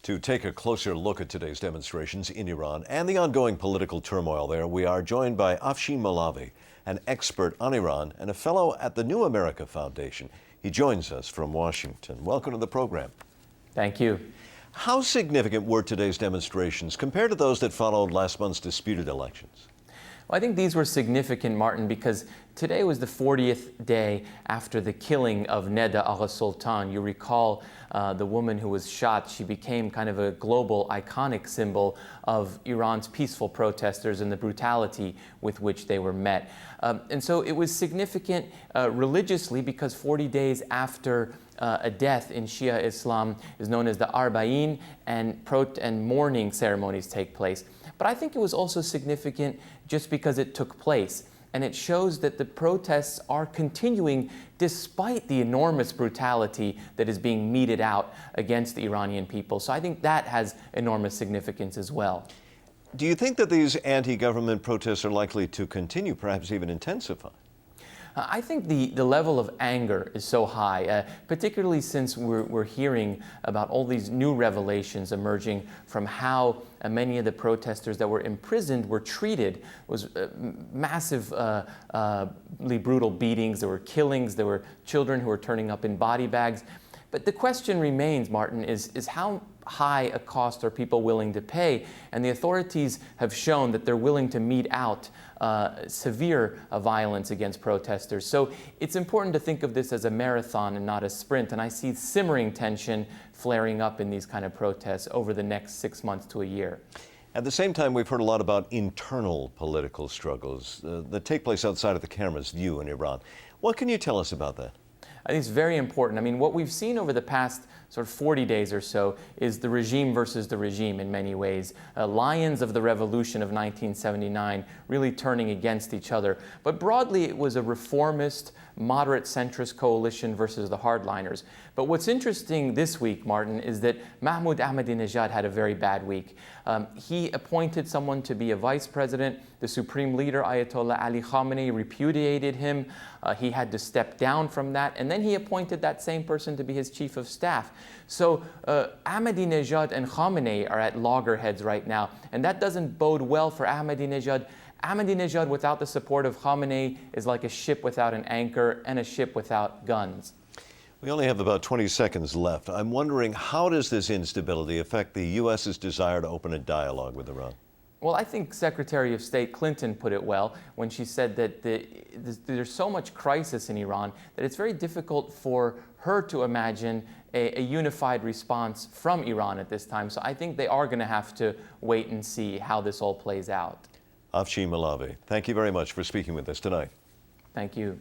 To take a closer look at today's demonstrations in Iran and the ongoing political turmoil there, we are joined by Afshin Molavi, an expert on Iran and a fellow at the New America Foundation. He joins us from Washington. Welcome to the program. Thank you. How significant were today's demonstrations compared to those that followed last month's disputed elections? Well, I think these were significant, Martin, because today was the 40th day after the killing of Neda Agha-Soltan. You recall the woman who was shot. She became kind of a global iconic symbol of Iran's peaceful protesters and the brutality with which they were met. And so it was significant religiously because 40 days after a death in Shia Islam is known as the Arba'in, and mourning ceremonies take place. But I think it was also significant just because it took place. And it shows that the protests are continuing despite the enormous brutality that is being meted out against the Iranian people. So I think that has enormous significance as well. Do you think that these anti-government protests are likely to continue, perhaps even intensify? I think the level of anger is so high, particularly since we're hearing about all these new revelations emerging from how many of the protesters that were imprisoned were treated. It was massively brutal beatings, there were killings, there were children who were turning up in body bags. But the question remains, Martin, is how high a cost are people willing to pay? And the authorities have shown that they're willing to mete out severe violence against protesters. So it's important to think of this as a marathon and not a sprint. And I see simmering tension flaring up in these kind of protests over the next 6 months to a year. At the same time, we've heard a lot about internal political struggles that take place outside of the camera's view in Iran. What can you tell us about that? I think it's very important. I mean, what we've seen over the past sort of 40 days or so is the regime versus the regime in many ways. Lions of the revolution of 1979 really turning against each other. But broadly, it was a reformist, moderate centrist coalition versus the hardliners. But what's interesting this week, Martin, is that Mahmoud Ahmadinejad had a very bad week. He appointed someone to be a vice president. The supreme leader, Ayatollah Ali Khamenei, repudiated him. He had to step down from that. And then he appointed that same person to be his chief of staff. So Ahmadinejad and Khamenei are at loggerheads right now. And that doesn't bode well for Ahmadinejad. Ahmadinejad without the support of Khamenei is like a ship without an anchor and a ship without guns. We only have about 20 seconds left. I'm wondering, how does this instability affect the U.S.'s desire to open a dialogue with Iran? Well, I think Secretary of State Clinton put it well when she said that there's so much crisis in Iran that it's very difficult for her to imagine a unified response from Iran at this time. So I think they are going to have to wait and see how this all plays out. Afshin Molavi, thank you very much for speaking with us tonight. Thank you.